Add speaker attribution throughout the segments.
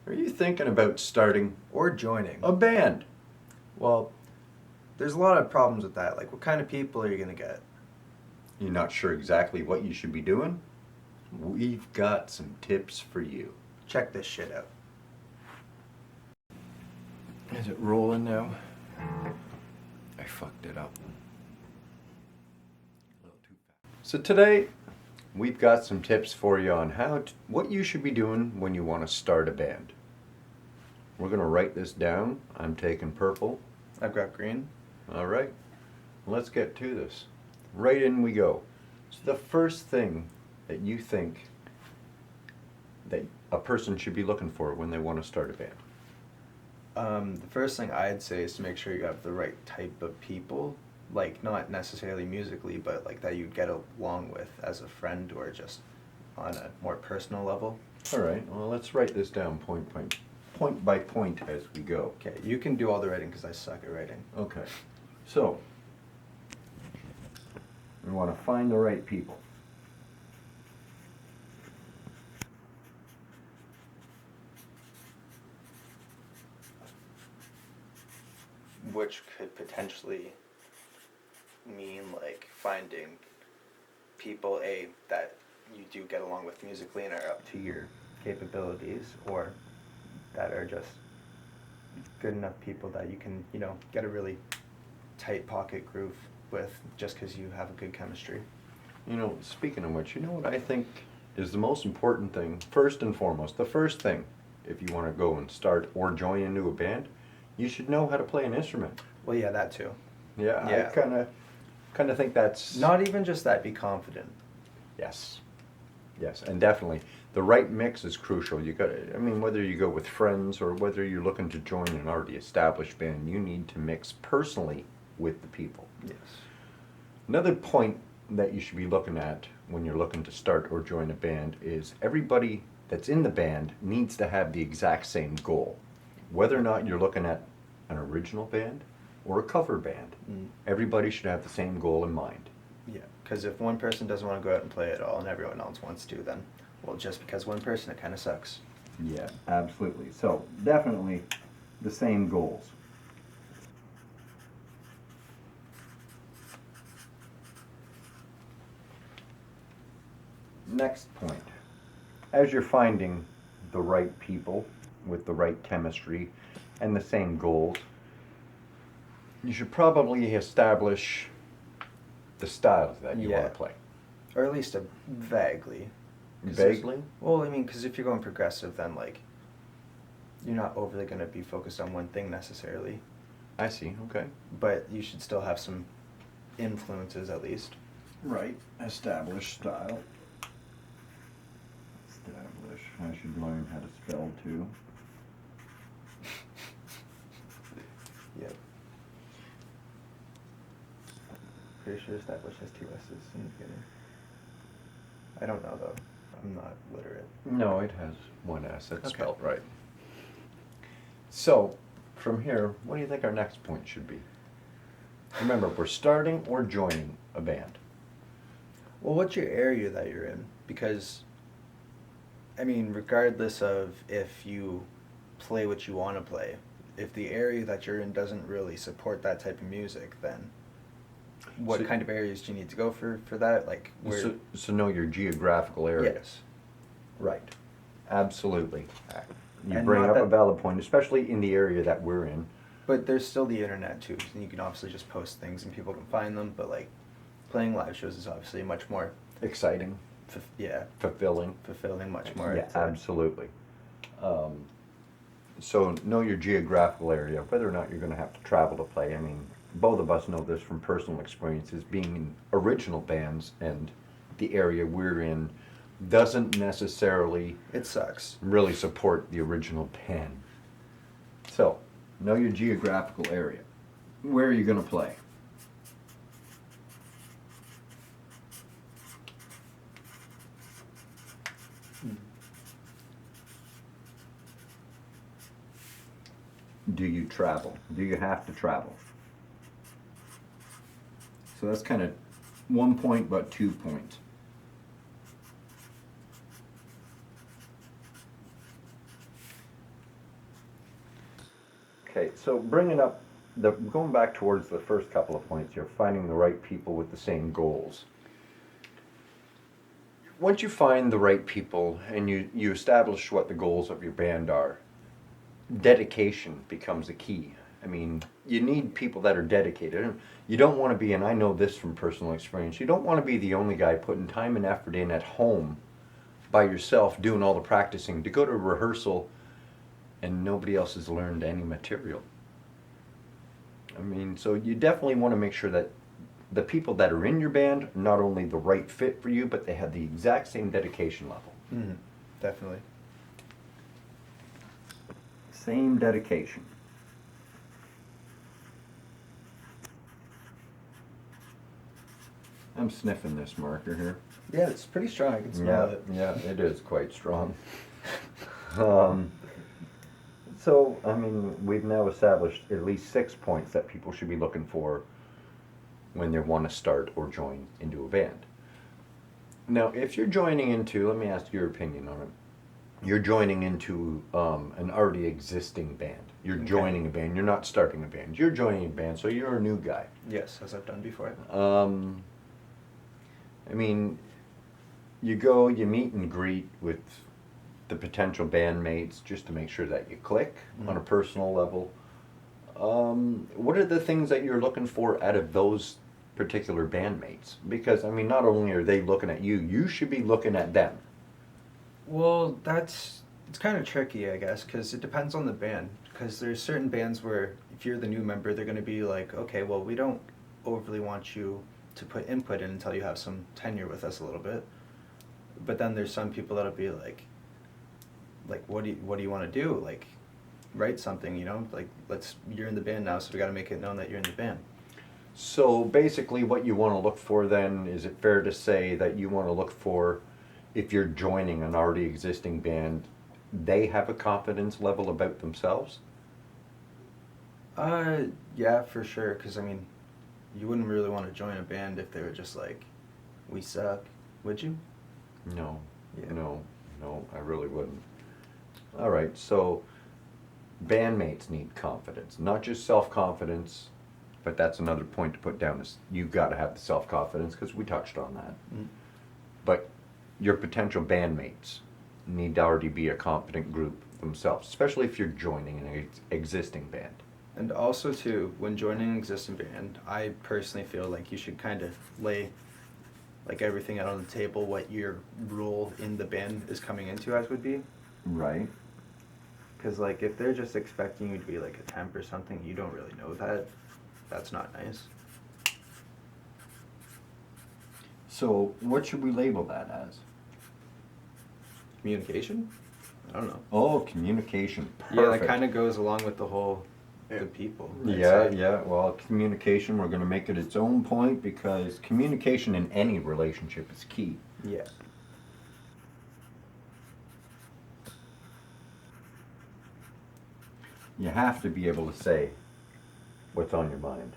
Speaker 1: Are you thinking about starting
Speaker 2: Or joining.
Speaker 1: a band?
Speaker 2: Well, there's a lot of problems with that. Like, what kind of people are you going to get?
Speaker 1: You're not sure exactly what you should be doing? We've got some tips for you.
Speaker 2: Check this shit out.
Speaker 1: Is it rolling now? I fucked it up. So today, we've got some tips for you on what you should be doing when you want to start a band. We're going to write this down. I'm taking purple.
Speaker 2: I've got green.
Speaker 1: All right, let's get to this. Right in we go. So the first thing that you think that a person should be looking for when they want to start a band?
Speaker 2: The first thing I'd say is to make sure you have the right type of people. Like, not necessarily musically, but like that you'd get along with as a friend or just on a more personal level.
Speaker 1: All right, well, let's write this down point by point as we go.
Speaker 2: Okay, you can do all the writing because I suck at writing.
Speaker 1: Okay, so we want to find the right people.
Speaker 2: Which could potentially mean like finding people that you do get along with musically and are up to your capabilities, or that are just good enough people that you can, get a really tight pocket groove with just because you have a good chemistry.
Speaker 1: Speaking of which, you know what I think is the most important thing, first and foremost, the first thing, if you want to go and start or join into a band, you should know how to play an instrument.
Speaker 2: Well, yeah, that too.
Speaker 1: Yeah,
Speaker 2: Yeah.
Speaker 1: I kind of think that's...
Speaker 2: Not even just that, be confident.
Speaker 1: Yes. Yes, and definitely the right mix is crucial. Whether you go with friends or whether you're looking to join an already established band, you need to mix personally with the people.
Speaker 2: Yes.
Speaker 1: Another point that you should be looking at when you're looking to start or join a band is everybody that's in the band needs to have the exact same goal. Whether or not you're looking at an original band or a cover band, everybody should have the same goal in mind.
Speaker 2: Yeah, because if one person doesn't want to go out and play at all and everyone else wants to, then, well, just because one person, it kind of sucks.
Speaker 1: Yeah, absolutely. So, definitely the same goals. Next point. As you're finding the right people with the right chemistry and the same goals, you should probably establish the styles that you want to play.
Speaker 2: Or at least vaguely.
Speaker 1: Vaguely?
Speaker 2: Well, because if you're going progressive, then, you're not overly going to be focused on one thing necessarily.
Speaker 1: I see, okay.
Speaker 2: But you should still have some influences, at least.
Speaker 1: Right. Establish style. Establish. I should learn how to spell, too.
Speaker 2: Yep. Pretty sure establish has two S's in the beginning. I don't know, though. I'm not literate.
Speaker 1: No, it has one S. It's
Speaker 2: Okay.
Speaker 1: spelled right. So, from here, what do you think our next point should be? Remember, we're starting or joining a band.
Speaker 2: Well, what's your area that you're in? Because, regardless of if you play what you want to play, if the area that you're in doesn't really support that type of music, then what kind of areas do you need to go for that? Like, where...
Speaker 1: So know your geographical areas.
Speaker 2: Yes.
Speaker 1: Right. Absolutely. You
Speaker 2: And
Speaker 1: bring
Speaker 2: not
Speaker 1: up a
Speaker 2: that-
Speaker 1: valid point, especially in the area that we're in.
Speaker 2: But there's still the internet, too, and you can obviously just post things and people can find them, but, playing live shows is obviously much more...
Speaker 1: Exciting. Fulfilling.
Speaker 2: Fulfilling, much more.
Speaker 1: Yeah, absolutely. So know your geographical area, whether or not you're going to have to travel to play. Both of us know this from personal experiences, being in original bands, and the area we're in doesn't necessarily
Speaker 2: It sucks.
Speaker 1: really support the original band. So, know your geographical area. Where are you going to play? Do you travel? Do you have to travel? So that's kind of 1 point, but 2 points. Okay, so bringing up going back towards the first couple of points here, finding the right people with the same goals. Once you find the right people and you establish what the goals of your band are, dedication becomes a key. I mean, you need people that are dedicated. And you don't want to be, and I know this from personal experience, you don't want to be the only guy putting time and effort in at home by yourself doing all the practicing to go to rehearsal and nobody else has learned any material. I mean, so you definitely want to make sure that the people that are in your band are not only the right fit for you, but they have the exact same dedication level.
Speaker 2: Mm-hmm. Definitely.
Speaker 1: Same dedication. I'm sniffing this marker here.
Speaker 2: Yeah, it's pretty strong. I can smell it.
Speaker 1: Yeah, it is quite strong. So, I mean, we've now established at least 6 points that people should be looking for when they want to start or join into a band. Now, if you're joining into, let me ask your opinion on it. You're joining into an already existing band. You're
Speaker 2: Okay.
Speaker 1: joining a band. You're not starting a band. You're joining a band, so you're a new guy.
Speaker 2: Yes, as I've done before.
Speaker 1: I mean, you go, you meet and greet with the potential bandmates just to make sure that you click on a personal level. What are the things that you're looking for out of those particular bandmates? Because, I mean, not only are they looking at you, you should be looking at them.
Speaker 2: Well, it's kind of tricky, I guess, because it depends on the band. Because there's certain bands where if you're the new member, they're going to be like, okay, well, we don't overly want you to put input in until you have some tenure with us a little bit. But then there's some people that'll be like, what do you want to do? Like, write something, you know? Like, you're in the band now, so we got to make it known that you're in the band.
Speaker 1: So basically what you want to look for then, is it fair to say that you want to look for, if you're joining an already existing band, they have a confidence level about themselves?
Speaker 2: Yeah, for sure. Because, I mean, you wouldn't really want to join a band if they were just like, we suck, would you?
Speaker 1: No,
Speaker 2: Yeah.
Speaker 1: no, I really wouldn't. All right, so bandmates need confidence, not just self-confidence, but that's another point to put down, is you've got to have the self-confidence, because we touched on that. But your potential bandmates need to already be a competent group themselves, especially if you're joining an existing band.
Speaker 2: And also, too, when joining an existing band, I personally feel like you should kind of lay like everything out on the table, what your role in the band is coming into as would be.
Speaker 1: Right.
Speaker 2: Because, like, if they're just expecting you to be like a temp or something, you don't really know that. That's not nice.
Speaker 1: So what should we label that as?
Speaker 2: Communication? I don't know.
Speaker 1: Oh, communication. Perfect.
Speaker 2: Yeah, that kind of goes along with the whole the people. I'd
Speaker 1: Yeah,
Speaker 2: say.
Speaker 1: yeah. Well, communication, we're going to make it its own point, because communication in any relationship is key.
Speaker 2: Yeah.
Speaker 1: You have to be able to say what's on your mind.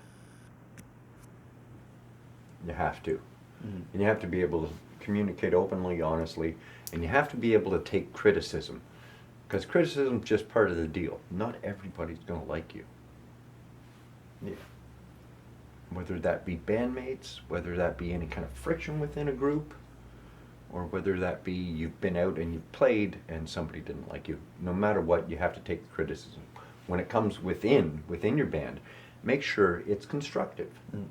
Speaker 1: You have to.
Speaker 2: Mhm.
Speaker 1: And you have to be able to communicate openly, honestly, and you have to be able to take criticism. Because criticism's just part of the deal. Not everybody's going to like you.
Speaker 2: Yeah.
Speaker 1: Whether that be bandmates, whether that be any kind of friction within a group, or whether that be you've been out and you've played and somebody didn't like you. No matter what, you have to take the criticism. When it comes within your band, make sure it's constructive.
Speaker 2: Mm.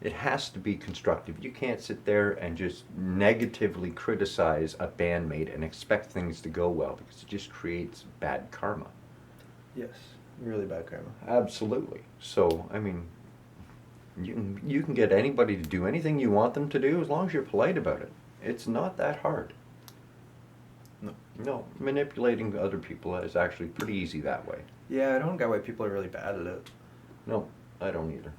Speaker 1: It has to be constructive. You can't sit there and just negatively criticize a bandmate and expect things to go well, because it just creates bad karma.
Speaker 2: Yes. Really bad karma.
Speaker 1: Absolutely. So, I mean, you can get anybody to do anything you want them to do as long as you're polite about it. It's not that hard.
Speaker 2: No.
Speaker 1: No, manipulating other people is actually pretty easy that way.
Speaker 2: Yeah, I don't get why people are really bad at it.
Speaker 1: No, I don't either.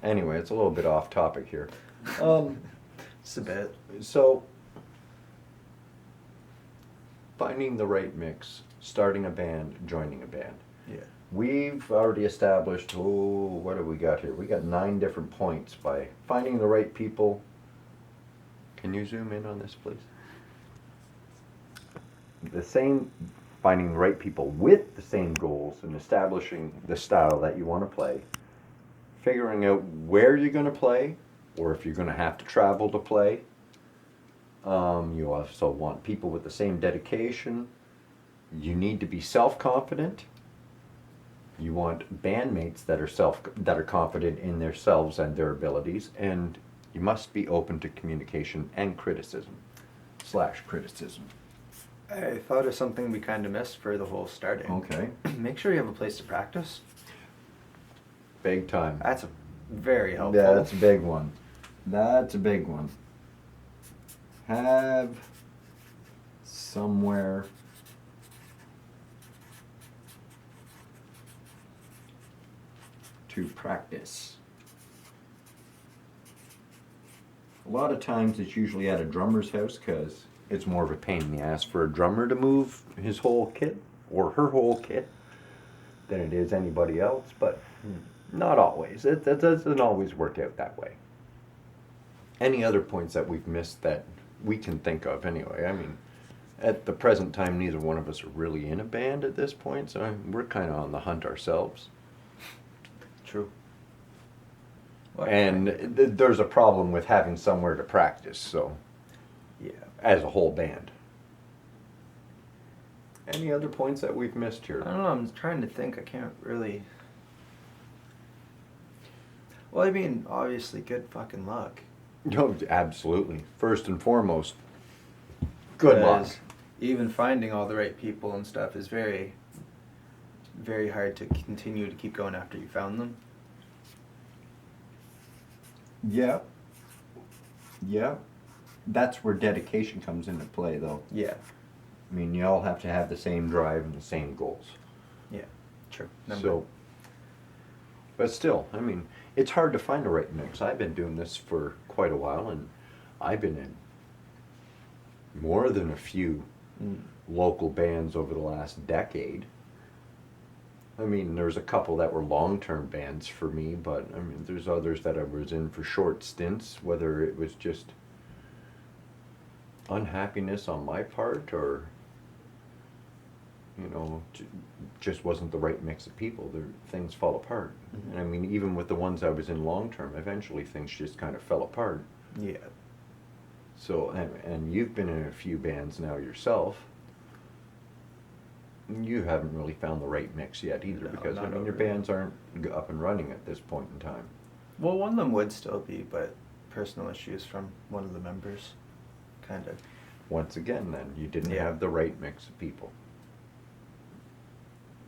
Speaker 1: Anyway, it's a little bit off topic here.
Speaker 2: Just a bit.
Speaker 1: So, finding the right mix, starting a band, joining a band.
Speaker 2: Yeah.
Speaker 1: We've already established, what have we got here? We got 9 different points by finding the right people. Can you zoom in on this, please? finding the right people with the same goals and establishing the style that you want to play, figuring out where you're going to play, or if you're going to have to travel to play. You also want people with the same dedication. You need to be self-confident. You want bandmates that are confident in themselves and their abilities, and you must be open to communication and criticism/criticism.
Speaker 2: I thought of something we kind of missed for the whole starting.
Speaker 1: Okay.
Speaker 2: Make sure you have a place to practice.
Speaker 1: Big time.
Speaker 2: That's very helpful.
Speaker 1: Yeah, that's a big one. That's a big one. Have somewhere to practice. A lot of times it's usually at a drummer's house because it's more of a pain in the ass for a drummer to move his whole kit or her whole kit than it is anybody else, but not always. It doesn't always work out that way. Any other points that we've missed that we can think of anyway? I mean, at the present time, neither one of us are really in a band at this point, so we're kind of on the hunt ourselves.
Speaker 2: True.
Speaker 1: And there's a problem with having somewhere to practice, so,
Speaker 2: yeah,
Speaker 1: as a whole band. Any other points that we've missed here?
Speaker 2: I don't know. I'm trying to think. I can't really. Well, I mean, obviously, good fucking luck.
Speaker 1: No, absolutely. First and foremost, good luck.
Speaker 2: 'Cause even finding all the right people and stuff is very, very hard to continue to keep going after you found them.
Speaker 1: Yeah. Yeah. That's where dedication comes into play, though.
Speaker 2: Yeah.
Speaker 1: I mean, you all have to have the same drive and the same goals.
Speaker 2: Yeah. True.
Speaker 1: But still, I mean, it's hard to find a right mix. I've been doing this for quite a while, and I've been in more than a few local bands over the last decade. I mean, there's a couple that were long-term bands for me, but I mean, there's others that I was in for short stints, whether it was just unhappiness on my part or, you know, just wasn't the right mix of people. Things fall apart.
Speaker 2: Mm-hmm.
Speaker 1: And I mean, even with the ones I was in long-term, eventually things just kind of fell apart.
Speaker 2: Yeah.
Speaker 1: So, and you've been in a few bands now yourself. You haven't really found the right mix yet either,
Speaker 2: No,
Speaker 1: because I
Speaker 2: not
Speaker 1: mean your
Speaker 2: overly.
Speaker 1: bands aren't up and running at this point in time.
Speaker 2: Well, one of them would still be, but personal issues from one of the members, kind of.
Speaker 1: Once again, then you didn't
Speaker 2: Yeah.
Speaker 1: have the right mix of people.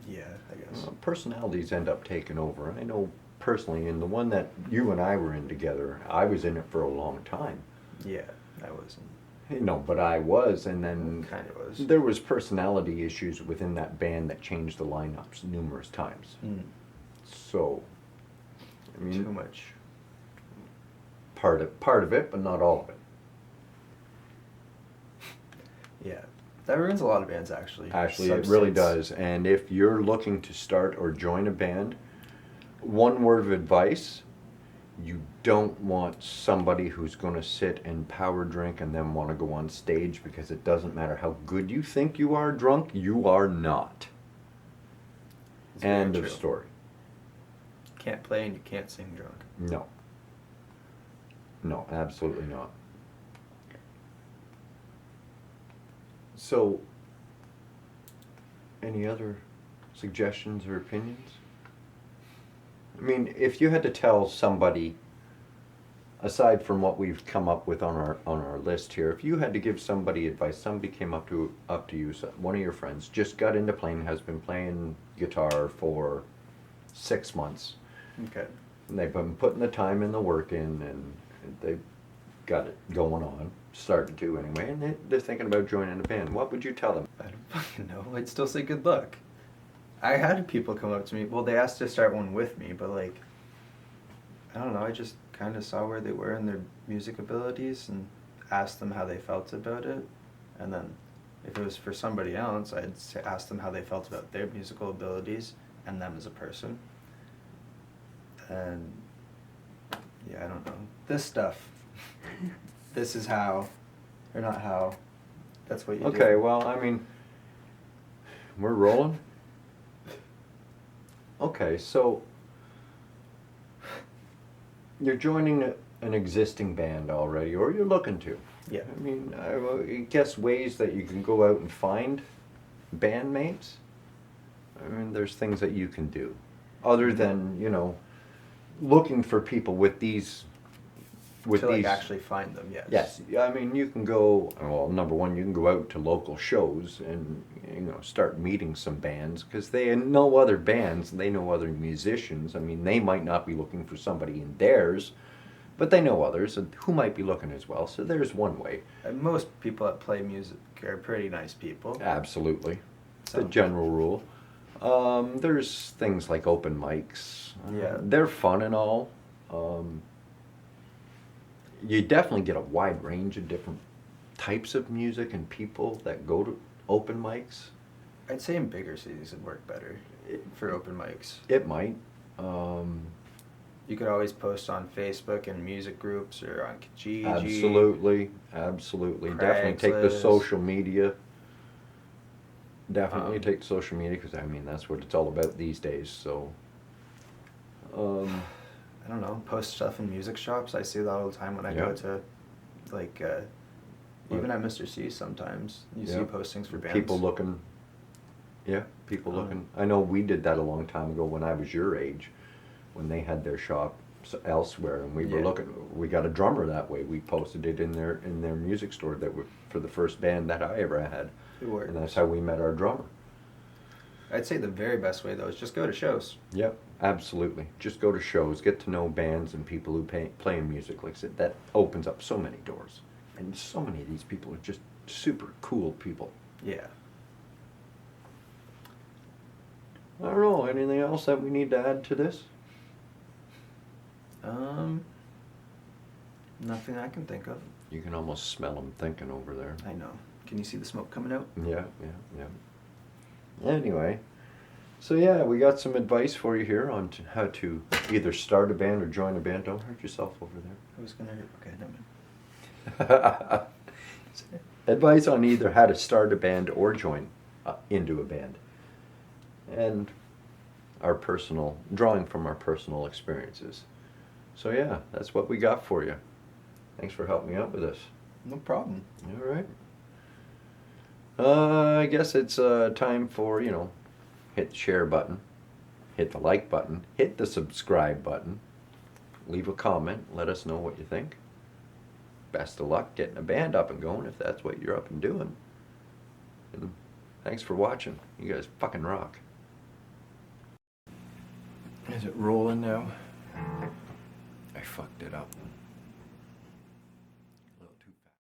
Speaker 2: Yeah, I guess.
Speaker 1: Personalities end up taking over. I know personally, in the one that you and I were in together, I was in it for a long time.
Speaker 2: Yeah, I wasn't.
Speaker 1: No, but I was, and then
Speaker 2: Kind of was.
Speaker 1: there was personality issues within that band that changed the lineups numerous times. So, I mean,
Speaker 2: Too much.
Speaker 1: part of it, but not all of it.
Speaker 2: Yeah, that ruins a lot of bands, actually.
Speaker 1: Actually, it really
Speaker 2: Substance.
Speaker 1: does. And if you're looking to start or join a band, one word of advice: you don't want somebody who's going to sit and power drink and then want to go on stage, because it doesn't matter how good you think you are drunk, you are not.
Speaker 2: It's very
Speaker 1: End of
Speaker 2: true.
Speaker 1: story.
Speaker 2: You can't play and you can't sing drunk.
Speaker 1: No. No, absolutely not. So, any other suggestions or opinions? I mean, if you had to tell somebody, aside from what we've come up with on our list here, if you had to give somebody advice, somebody came up to you, one of your friends just got into playing, has been playing guitar for 6 months,
Speaker 2: Okay.
Speaker 1: and they've been putting the time and the work in, and they've got it going on, starting to anyway, and they're thinking about joining a band. What would you tell them?
Speaker 2: I don't fucking know. I'd still say good luck. I had people come up to me. Well, they asked to start one with me, but like, I don't know. I just kind of saw where they were in their music abilities and asked them how they felt about it. And then if it was for somebody else, I'd ask them how they felt about their musical abilities and them as a person. And yeah, I don't know. This stuff. This is how, or not how. That's what you do.
Speaker 1: Okay, well, I mean, We're rolling? Okay, so you're joining an existing band already, or you're looking to.
Speaker 2: Yeah.
Speaker 1: I mean, I guess ways that you can go out and find bandmates. I mean, there's things that you can do, other than, you know, looking for people with these.
Speaker 2: To like actually find them, yes.
Speaker 1: Yes, I mean, you can go, well, number one, you can go out to local shows and, you know, start meeting some bands, because they know other bands, they know other musicians. I mean, they might not be looking for somebody in theirs, but they know others who might be looking as well, so there's one way.
Speaker 2: And most people that play music are pretty nice people.
Speaker 1: Absolutely.
Speaker 2: So-
Speaker 1: The general rule. There's things like open mics.
Speaker 2: Yeah.
Speaker 1: They're fun and all. You definitely get a wide range of different types of music and people that go to open mics.
Speaker 2: I'd say in bigger cities it'd work better for open mics.
Speaker 1: It might.
Speaker 2: You could always post on Facebook and music groups or on Kijiji.
Speaker 1: Absolutely, absolutely. Definitely take the
Speaker 2: Craigslist.
Speaker 1: social media. Definitely
Speaker 2: Um,
Speaker 1: take social media, because I mean that's what it's all about these days. So,
Speaker 2: I don't know, post stuff in music shops. I see that all the time when I
Speaker 1: Yeah.
Speaker 2: go to, like, even at Mr. C sometimes. You see
Speaker 1: Yeah.
Speaker 2: postings for bands.
Speaker 1: people looking. Yeah, people
Speaker 2: Um,
Speaker 1: looking. I know we did that a long time ago when I was your age, when they had their shops elsewhere, and we were
Speaker 2: Yeah.
Speaker 1: looking. We got a drummer that way. We posted it in their music store that were for the first band that I ever had,
Speaker 2: It works.
Speaker 1: and that's how we met our drummer.
Speaker 2: I'd say the very best way, though, is just go to shows.
Speaker 1: Yep, absolutely. Just go to shows, get to know bands and people who play music. Like I said, that opens up so many doors, and so many of these people are just super cool people.
Speaker 2: Yeah.
Speaker 1: I don't know. Anything else that we need to add to this?
Speaker 2: Nothing I can think of.
Speaker 1: You can almost smell them thinking over there.
Speaker 2: I know. Can you see the smoke coming out?
Speaker 1: Yeah, yeah, yeah. Anyway, so yeah, we got some advice for you here on how to either start a band or join a band. Don't hurt yourself over
Speaker 2: I was gonna. Okay, never mind.
Speaker 1: there. Advice on either how to start a band or join into a band. And our personal, drawing from our personal experiences. So yeah, that's what we got for you. Thanks for helping me out with this.
Speaker 2: No problem.
Speaker 1: All right. I guess it's time for, you know, hit the share button, hit the like button, hit the subscribe button, leave a comment, let us know what you think. Best of luck getting a band up and going if that's what you're up and doing. And thanks for watching. You guys fucking rock. Is it rolling now? I fucked it up.